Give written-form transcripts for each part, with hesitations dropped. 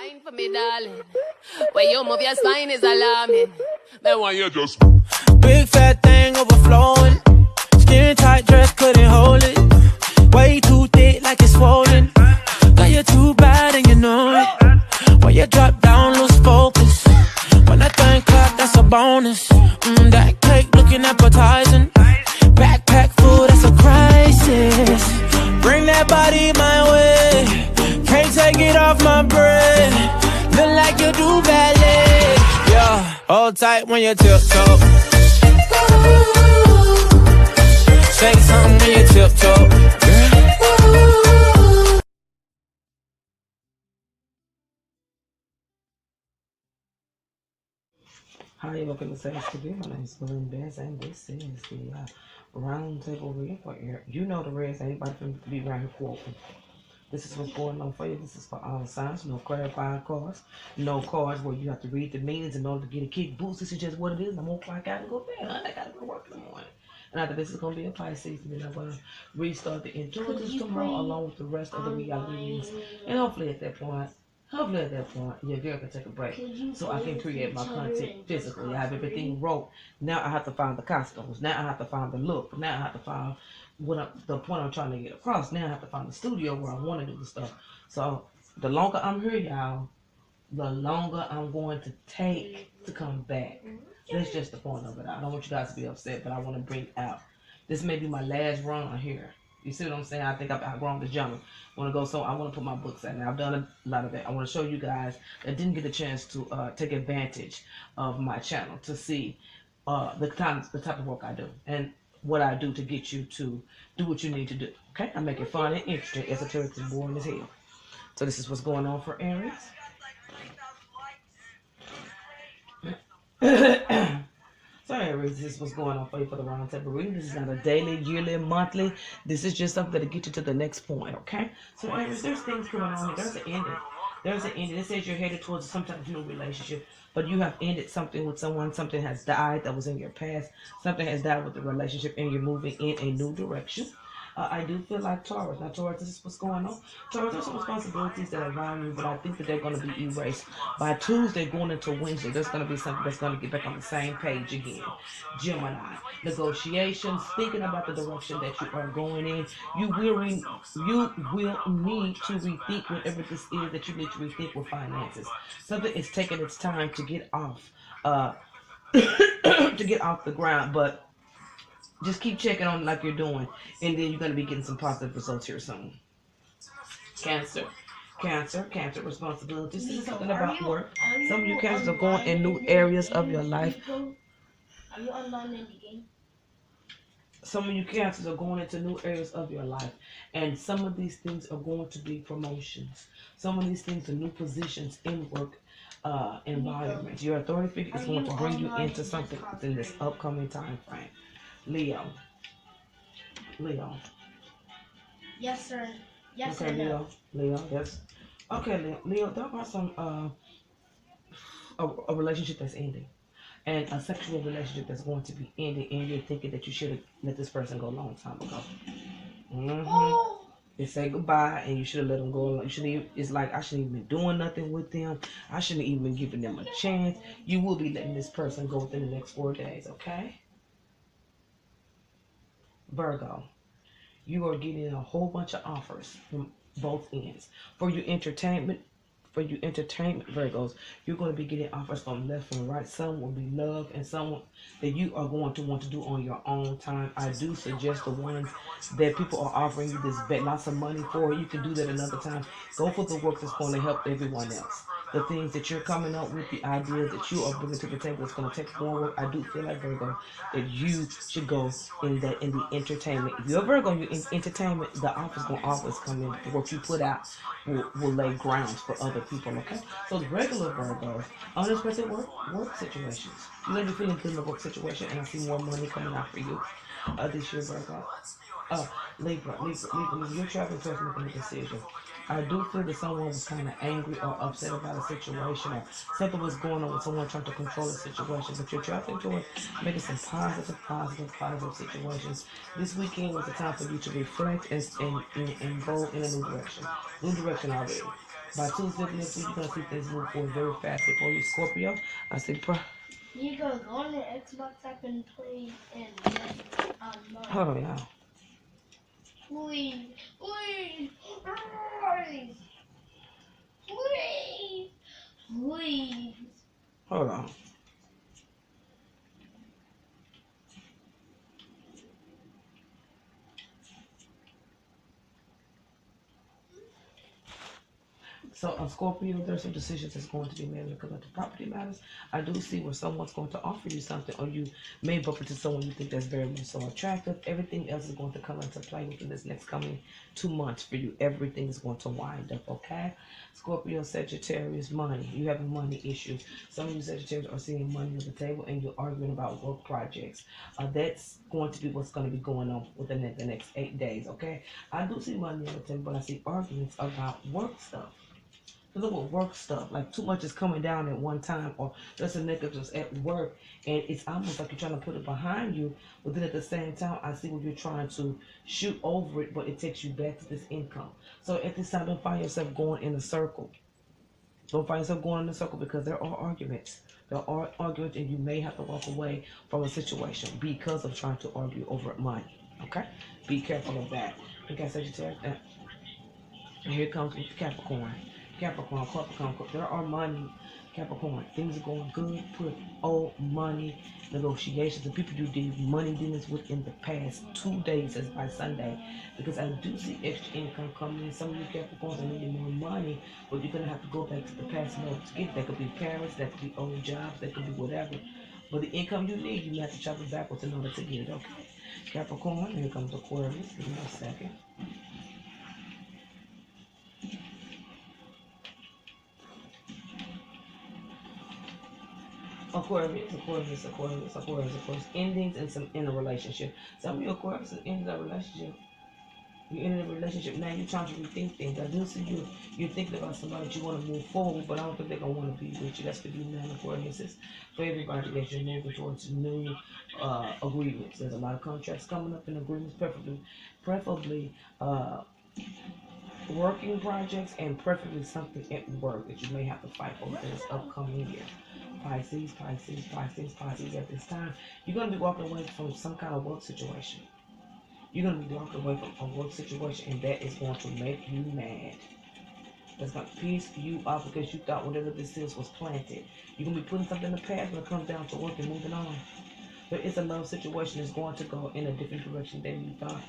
wine for me, darling. When you move your spine is alarming. Then why you just big fat thing overflowing. Skin tight dress couldn't hold it. Way too thick like it's swollen. Girl, you're too bad and you know it. When you drop down, lose focus. When that thing clap, that's a bonus. That cake looking appetizing. Backpack full, that's a crisis. Bring that body my way. Can't take it off my brain. Look like you do ballet. Yeah, hold tight when you tiptoe. Say something when you tiptoe. Hi, welcome to Say Today. My name is belynnebez, and this is the Roundtable reading for you. You know the rest. Anybody can be around here quoting. This is what's going on for you. This is for all signs. No clarifying cards. No cards where you have to read the meanings in order to get a kick boost. This is just what it is. I'm going to clock out and go bed. I got to go to work in the morning. And after this is going to be a Pisces. And then I'm going to restart the intuitives tomorrow along with the rest of the reality readings. And hopefully at that point, your girl can take a break so I can create my content physically. I have everything wrote. Now I have to find the costumes. Now I have to find the look. Now I have to find the point I'm trying to get across. Now I have to find the studio where I want to do the stuff. So the longer I'm here, y'all, the longer I'm going to take to come back. That's just the point of it. I don't want you guys to be upset, but I want to bring out. This may be my last run here. You see what I'm saying? I think I've outgrown the genre. I want to go, so I want to put my books out now. I've done a lot of that. I want to show you guys that didn't get a chance to take advantage of my channel to see the type of work I do and what I do to get you to do what you need to do. Okay? I make it fun and interesting, esoteric and boring as hell. So this is what's going on for Aries. So Aries, this is what's going on for you for the Roundtable reading. This is not a daily, yearly, monthly. This is just something to get you to the next point, okay? So Aries, there's things going on here. There's an ending. There's an ending. It says you're headed towards some type of new relationship, but you have ended something with someone. Something has died that was in your past. Something has died with the relationship, and you're moving in a new direction. I do feel like Taurus. Now, Taurus, this is what's going on. Taurus, there's some responsibilities that are around you, but I think that they're going to be erased. By Tuesday, going into Wednesday, there's going to be something that's going to get back on the same page again. Gemini, negotiations, thinking about the direction that you are going in. You will need to rethink whatever this is that you need to rethink with finances. Something is taking its time to get off, to get off the ground, but just keep checking on it like you're doing, and then you're going to be getting some positive results here soon. Cancer responsibilities. This is something about work. Some of you Cancers are going in new areas of your life. Are you online in the game? Some of you Cancers are going into new areas of your life, and some of these things are going to be promotions. Some of these things are new positions in work environments. Your authority figure is going to bring you into something within this upcoming time frame. Leo. Yes, sir. Yes, okay, sir. No. Leo. Yes. Okay, Leo. There are some a relationship that's ending, and a sexual relationship that's going to be ending, and you're thinking that you should have let this person go a long time ago. They say goodbye, and you should have let them go. You shouldn't. It's like I shouldn't even been doing nothing with them. I shouldn't even given them a chance. You will be letting this person go within the next 4 days. Okay. Virgo, you are getting a whole bunch of offers from both ends. For your entertainment, Virgos, you're going to be getting offers from left and right. Some will be love, and some that you are going to want to do on your own time. I do suggest the ones that people are offering you this lots of money for. You can do that another time. Go for the work that's going to help everyone else. The things that you're coming up with, the ideas that you are bringing to the table, it's going to take more work. I do feel like, Virgo, that you should go in the entertainment. If you're Virgo, you're in entertainment, the offer's going to always come in. The work you put out will lay grounds for other people, okay? So the regular Virgos, unexpected work situations. You may be feeling good in the work situation, and I see more money coming out for you this year, Virgo. Libra, you're traveling towards making a decision. I do feel that someone was kind of angry or upset about a situation, or something was going on with someone trying to control a situation, but you're traveling towards making some positive situations. This weekend was a time for you to reflect and go in a new direction already. By Tuesday of next week, you're going to see things move forward very fast. For you, Scorpio, I say, You go on the Xbox app and play and hold on, y'all. Please, please, please, please, please. Hold on. So on Scorpio, there's some decisions that's going to be made when it comes to property matters. I do see where someone's going to offer you something, or you may bump into someone you think that's very much so attractive. Everything else is going to come into play within this next coming 2 months for you. Everything is going to wind up, okay? Scorpio, Sagittarius, money. You have money issues. Some of you Sagittarius are seeing money on the table and you're arguing about work projects. That's going to be what's going to be going on within the next 8 days, okay? I do see money on the table, but I see arguments about work stuff. Little work stuff, like too much is coming down at one time, or there's a negatives at work, and it's almost like you're trying to put it behind you, but then at the same time, I see where you're trying to shoot over it, but it takes you back to this income. So at this time, don't find yourself going in a circle. Don't find yourself going in a circle, because there are arguments. There are arguments, and you may have to walk away from a situation because of trying to argue over money. Okay? Be careful of that. Okay, Sagittarius. And here comes with Capricorn. Capricorn, there are money, Capricorn. Things are going good. Put old money negotiations and people you did money dealings with in the past 2 days, as by Sunday, because I do see extra income coming in. Some of you Capricorns are needing more money, but you're gonna have to go back to the past in order to get. That could be parents, that could be old jobs, that could be whatever. But the income you need, you have to travel backwards in order to get it. Okay, Capricorn. Here comes Aquarius. Give me a second. Aquarius. Endings in a relationship. Some of you Aquarius is ending a relationship. You're in a relationship now. You're trying to rethink things. I do see you're thinking about somebody that you want to move forward, but I don't think they're gonna want to be with you. That's for you now, Aquarius. For everybody that you're moving towards new agreements. There's a lot of contracts coming up in agreements, preferably working projects, and preferably something at work that you may have to fight over this upcoming year. Pisces at this time. You're going to be walking away from some kind of work situation. You're going to be walking away from a work situation, and that is going to make you mad. That's going to piss you off because you thought whatever this is was planted. You're going to be putting something in the past when it comes down to work and moving on. But it's a love situation that's going to go in a different direction than you thought.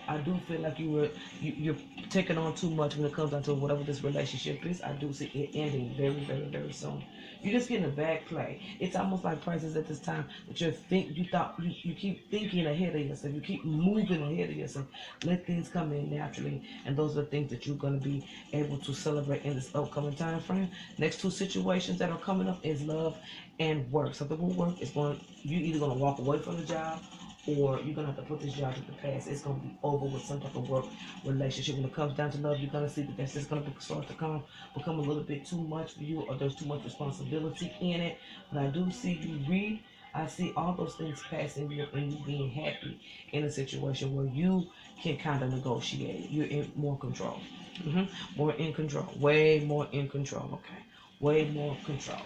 I do feel like you're taking on too much when it comes down to whatever this relationship is. I do see it ending very, very, very soon. You're just getting a bad play. It's almost like prices at this time that you keep thinking ahead of yourself. You keep moving ahead of yourself. Let things come in naturally, and those are the things that you're going to be able to celebrate in this upcoming time frame. Next 2 situations that are coming up is love and work. Something will work. You're either going to walk away from the job, or you're going to have to put this job in the past. It's going to be over with some type of work relationship. When it comes down to love, you're going to see that that's just going to start to become a little bit too much for you, or there's too much responsibility in it. But I do see I see all those things passing you and you being happy in a situation where you can kind of negotiate. You're in more control. More in control. Way more in control, okay? Way more control.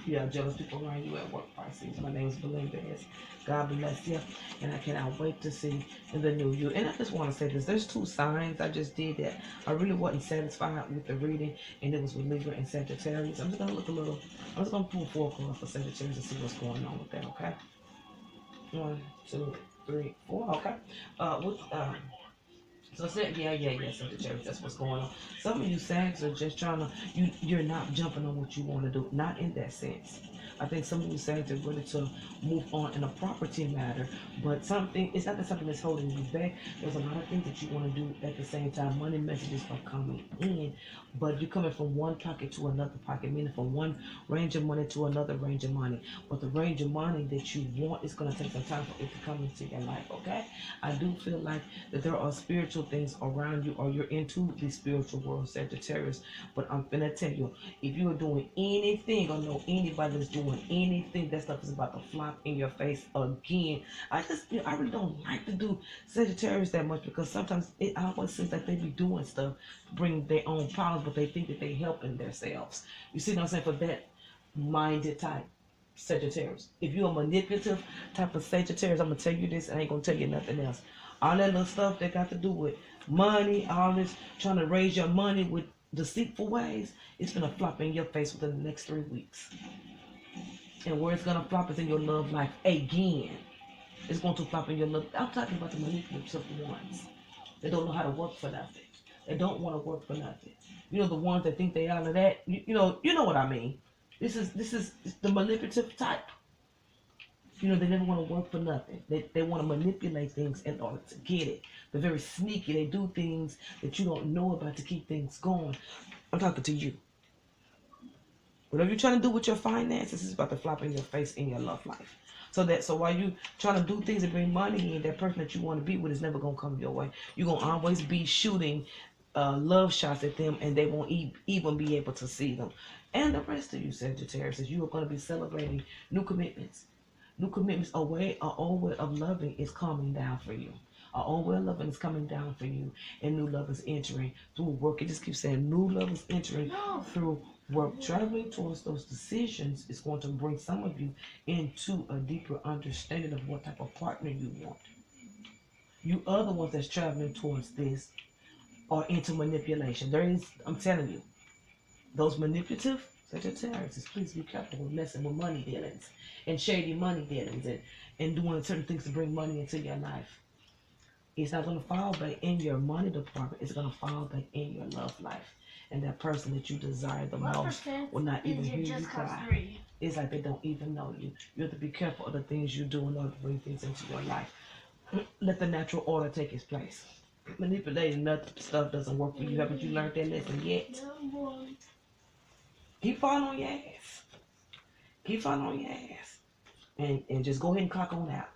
You have jealous people around you at work, Pisces. My name is belynnebez. God bless you. And I cannot wait to see in the new you. And I just want to say this. There's 2 signs I just did that I really wasn't satisfied with the reading. And it was with Libra and Sagittarius. I'm just going to pull 4 cards for Sagittarius and see what's going on with that, okay? 1, 2, 3, 4, okay? So I said, yeah, Sagittarius, that's what's going on. Some of you Sags are just trying to, you're not jumping on what you want to do. Not in that sense. I think some of you Sags are ready to move on in a property matter, but it's not that something that's holding you back. There's a lot of things that you want to do at the same time. Money messages are coming in, but you're coming from one pocket to another pocket, meaning from one range of money to another range of money. But the range of money that you want is going to take some time for it to come into your life, okay? I do feel like that there are spiritual things around you, or you're into the spiritual world, Sagittarius. But I'm going to tell you, if you are doing anything or know anybody that's doing doing anything. That stuff is about to flop in your face again. I really don't like to do Sagittarius that much because sometimes it always seems like they be doing stuff to bring their own problems, but they think that they helping themselves. You see what I'm saying? For that minded type Sagittarius. If you're a manipulative type of Sagittarius, I'm gonna tell you this. I ain't gonna tell you nothing else. All that little stuff that got to do with money, all this trying to raise your money with deceitful ways, it's gonna flop in your face within the next 3 weeks. And where it's gonna flop is in your love life again. It's going to flop in your love. I'm talking about the manipulative ones. They don't know how to work for nothing. They don't want to work for nothing. You know, the ones that think they all of that. You know what I mean. This is the manipulative type. You know, they never want to work for nothing. They want to manipulate things in order to get it. They're very sneaky. They do things that you don't know about to keep things going. I'm talking to you. Whatever you're trying to do with your finances is about to flop in your face in your love life. So while you trying to do things that bring money in, that person that you want to be with is never going to come your way. You're going to always be shooting love shots at them, and they won't even be able to see them. And the rest of you Sagittarius, you are going to be celebrating new commitments. New commitments, an old way of loving is coming down for you. An old way of loving is coming down for you, and new love is entering through work. It just keeps saying new love is entering through work. Traveling towards those decisions is going to bring some of you into a deeper understanding of what type of partner you want. You other ones that's traveling towards this are into manipulation. I'm telling you, those manipulative Sagittarius, please be careful with messing with money dealings and shady money dealings and doing certain things to bring money into your life. It's not going to fall back in your money department. It's going to fall back in your love life. And that person that you desire the most will not even hear you cry. It's like they don't even know you. You have to be careful of the things you do in order to bring things into your life. Let the natural order take its place. Manipulating stuff doesn't work for you. Haven't you learned that lesson yet? Keep falling on your ass. Keep falling on your ass. And just go ahead and clock on out.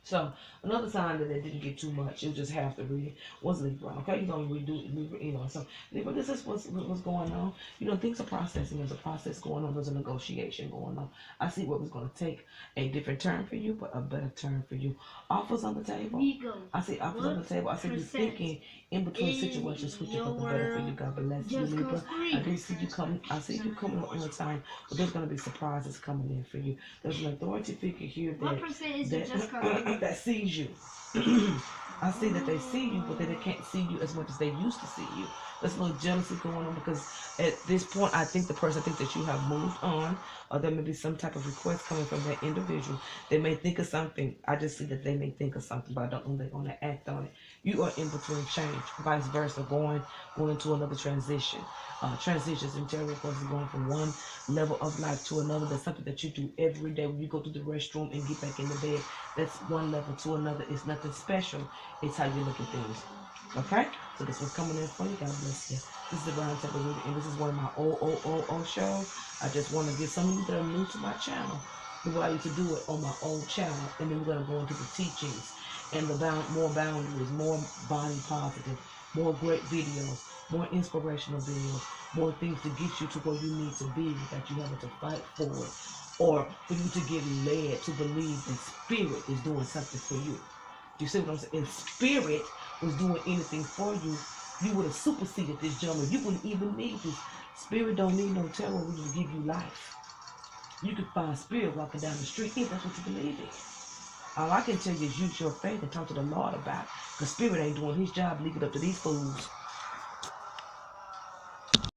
So another sign that they didn't get too much, you just have to read it, was Libra. Okay, you're gonna redo Libra, you know. So Libra, this is what's going on. You know, things are processing. There's a process going on. There's a negotiation going on. I see what was gonna take a different turn for you, but a better turn for you. Offers on the table. I see offers on the table. I see you thinking in between situations, switching for the better for you. God bless you, Libra. I do see you coming. I see you coming on time, but there's gonna be surprises coming in for you. There's an authority figure here that sees you. I see that they see you, but they can't see you as much as they used to see you. There's a little jealousy going on because at this point, I think the person thinks that you have moved on, or there may be some type of request coming from that individual. They may think of something. I just see that they may think of something, but I don't know they're going to act on it. You are in between change, vice versa, going into another transition. Transitions in tarot cards is going from one level of life to another. That's something that you do every day when you go to the restroom and get back in the bed. That's one level to another. It's nothing special. It's how you look at things. Okay? So this was coming in for you. God bless you. This is the Roundtable reading, and this is one of my old shows. I just want to get some of you that are new to my channel the way I used to do it on my old channel, and then we're going to go into the teachings and more boundaries, more body positive, more great videos, more inspirational videos, more things to get you to where you need to be without you having to fight for it, or for you to get led to believe that spirit is doing something for you. You see what I'm saying? If spirit was doing anything for you, you would have superseded this gentleman. You wouldn't even need this. Spirit don't need no tarot reader to give you life. You can find spirit walking down the street if that's what you believe in. All I can tell you is use your faith and talk to the Lord about it. Because spirit ain't doing his job, leave it up to these fools.